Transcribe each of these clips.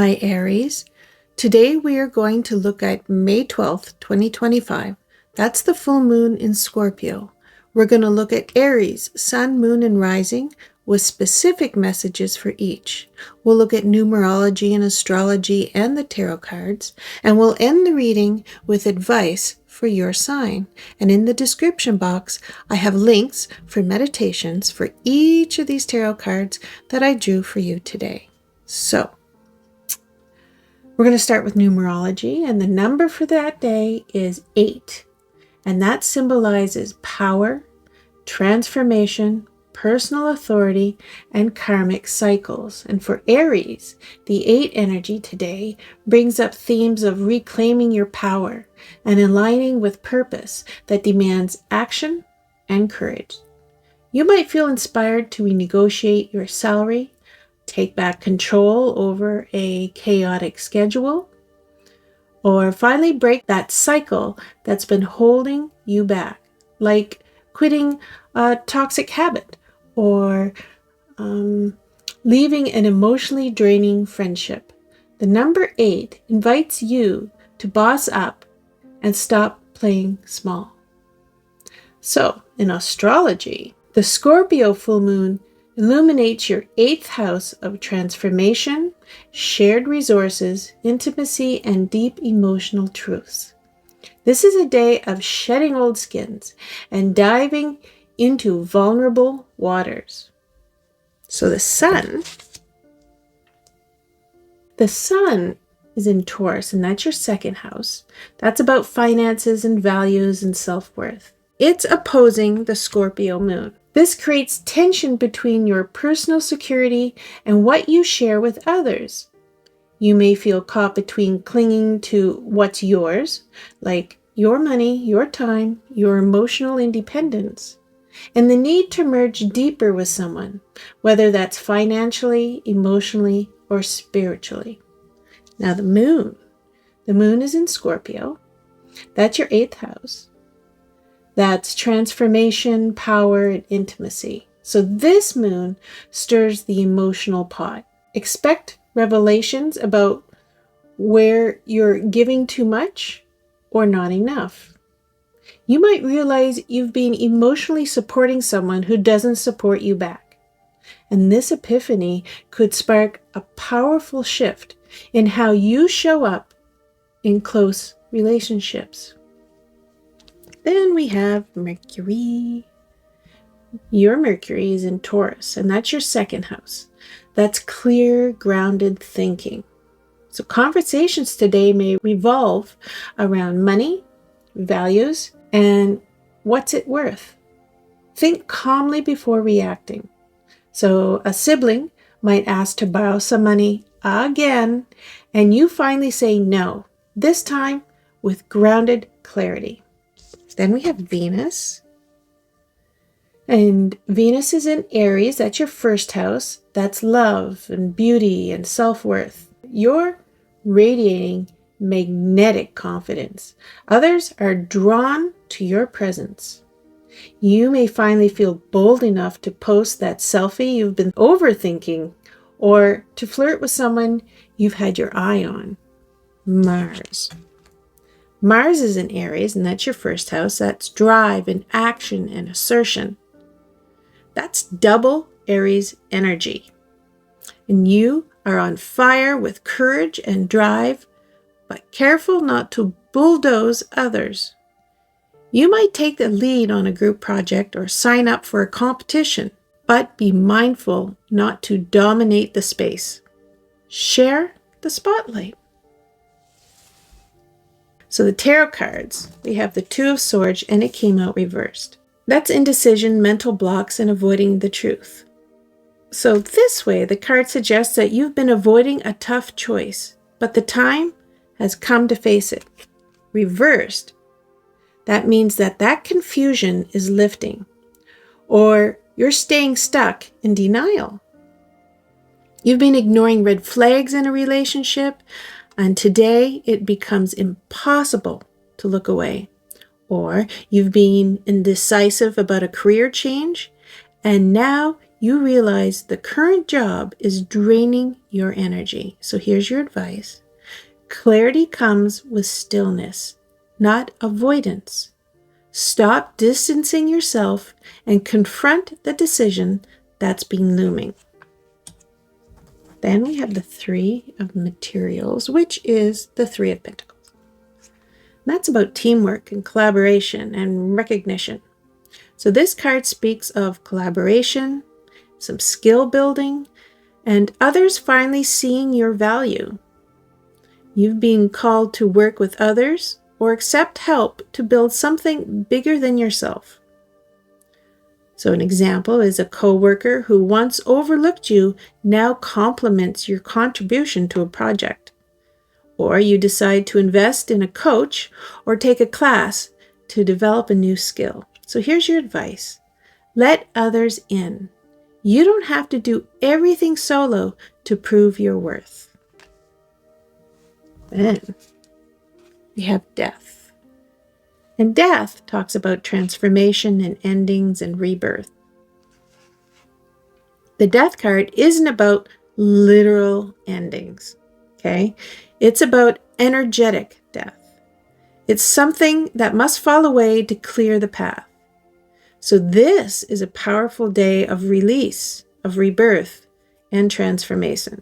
Hi Aries. Today we are going to look at May 12th, 2025. That's the full moon in Scorpio. We're going to look at Aries, Sun, Moon, and Rising with specific messages for each. We'll look at numerology and astrology and the tarot cards, and we'll end the reading with advice for your sign. And in the description box, I have links for meditations for each of these tarot cards that I drew for you today. So, we're going to start with numerology, and the number for that day is 8. And that symbolizes power, transformation, personal authority, and karmic cycles. And for Aries, the 8 energy today brings up themes of reclaiming your power and aligning with purpose that demands action and courage. You might feel inspired to renegotiate your salary, take back control over a chaotic schedule, or finally break that cycle that's been holding you back, like quitting a toxic habit or leaving an emotionally draining friendship. The number 8 invites you to boss up and stop playing small. So, in astrology, the Scorpio full moon illuminates your 8th house of transformation, shared resources, intimacy, and deep emotional truths. This is a day of shedding old skins and diving into vulnerable waters. So the sun is in Taurus, and that's your 2nd house. That's about finances and values and self-worth. It's opposing the Scorpio moon. This creates tension between your personal security and what you share with others. You may feel caught between clinging to what's yours, like your money, your time, your emotional independence, and the need to merge deeper with someone, whether that's financially, emotionally, or spiritually. Now the moon is in Scorpio. That's your 8th house. That's transformation, power, and intimacy. So this moon stirs the emotional pot. Expect revelations about where you're giving too much or not enough. You might realize you've been emotionally supporting someone who doesn't support you back. And this epiphany could spark a powerful shift in how you show up in close relationships. Then we have Mercury. Your Mercury is in Taurus, and that's your 2nd house. That's clear, grounded thinking. So conversations today may revolve around money, values, and what's it worth. Think calmly before reacting. So a sibling might ask to borrow some money again, and you finally say no, this time with grounded clarity. Then we have Venus. And Venus is in Aries. That's your 1st house. That's love and beauty and self-worth. You're radiating magnetic confidence. Others are drawn to your presence. You may finally feel bold enough to post that selfie you've been overthinking, or to flirt with someone you've had your eye on. Mars is in Aries, and that's your 1st house. That's drive and action and assertion. That's double Aries energy. And you are on fire with courage and drive, but careful not to bulldoze others. You might take the lead on a group project or sign up for a competition, but be mindful not to dominate the space. Share the spotlight. So the tarot cards, we have the 2 of Swords, and it came out reversed. That's indecision, mental blocks, and avoiding the truth. So this way, the card suggests that you've been avoiding a tough choice, but the time has come to face it. Reversed, that means that confusion is lifting, or you're staying stuck in denial. You've been ignoring red flags in a relationship, and today it becomes impossible to look away. Or you've been indecisive about a career change, and now you realize the current job is draining your energy. So here's your advice. Clarity comes with stillness, not avoidance. Stop distancing yourself and confront the decision that's been looming. Then we have the Three of Materials, which is the Three of Pentacles. And that's about teamwork and collaboration and recognition. So this card speaks of collaboration, some skill building, and others finally seeing your value. You've been called to work with others or accept help to build something bigger than yourself. So an example is a coworker who once overlooked you now compliments your contribution to a project. Or you decide to invest in a coach or take a class to develop a new skill. So here's your advice. Let others in. You don't have to do everything solo to prove your worth. Then we have Death. And Death talks about transformation and endings and rebirth. The Death card isn't about literal endings, okay? It's about energetic death. It's something that must fall away to clear the path. So this is a powerful day of release, of rebirth, and transformation.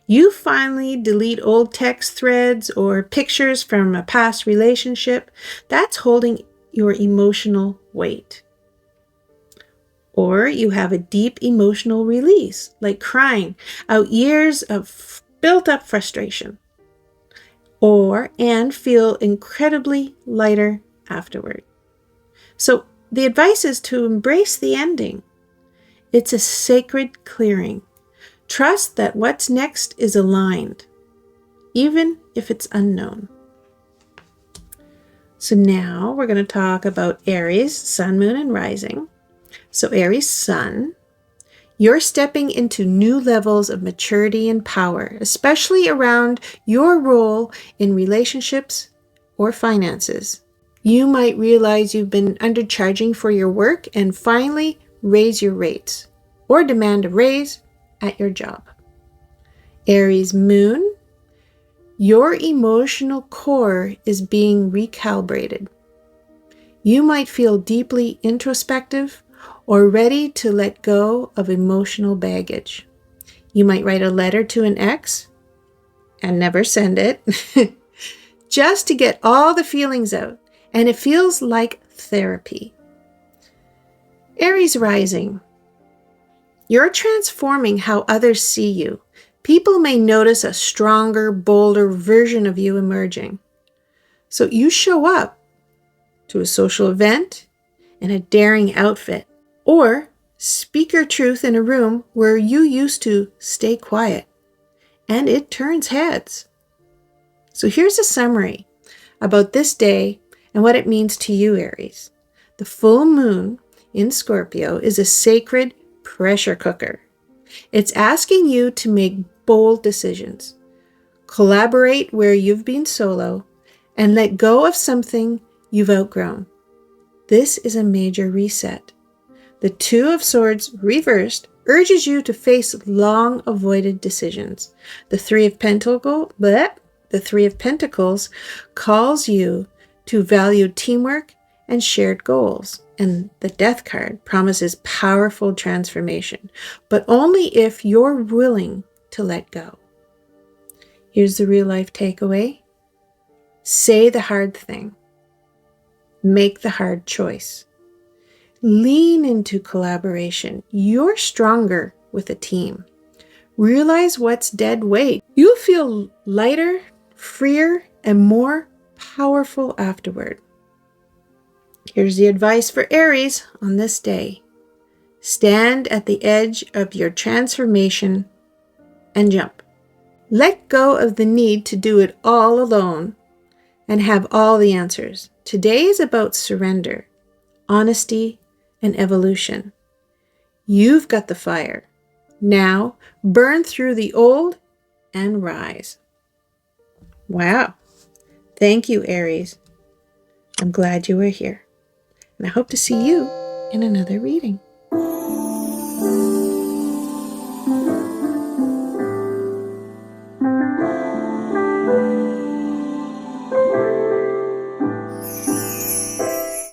You finally delete old text threads or pictures from a past relationship that's holding your emotional weight. Or you have a deep emotional release, like crying out years of built up frustration. And feel incredibly lighter afterward. So the advice is to embrace the ending. It's a sacred clearing. Trust that what's next is aligned, even if it's unknown. So now we're going to talk about Aries, Sun, Moon, and Rising. So Aries Sun, you're stepping into new levels of maturity and power, especially around your role in relationships or finances. You might realize you've been undercharging for your work and finally raise your rates or demand a raise at your job. Aries Moon, your emotional core is being recalibrated. You might feel deeply introspective or ready to let go of emotional baggage. You might write a letter to an ex and never send it just to get all the feelings out, and it feels like therapy. Aries Rising, you're transforming how others see you. People may notice a stronger, bolder version of you emerging. So you show up to a social event in a daring outfit, or speak your truth in a room where you used to stay quiet, and it turns heads. So here's a summary about this day and what it means to you, Aries. The full moon in Scorpio is a sacred pressure cooker. It's asking you to make bold decisions, collaborate where you've been solo, and let go of something you've outgrown. This is a major reset. The Two of Swords reversed urges you to face long-avoided decisions. The Three of Pentacles calls you to value teamwork and shared goals. And the Death card promises powerful transformation, but only if you're willing to let go. Here's the real-life takeaway. Say the hard thing. Make the hard choice. Lean into collaboration. You're stronger with a team. Realize what's dead weight. You'll feel lighter, freer, and more powerful afterward. Here's the advice for Aries on this day. Stand at the edge of your transformation and jump. Let go of the need to do it all alone and have all the answers. Today is about surrender, honesty, and evolution. You've got the fire. Now, burn through the old and rise. Wow. Thank you, Aries. I'm glad you were here. And I hope to see you in another reading.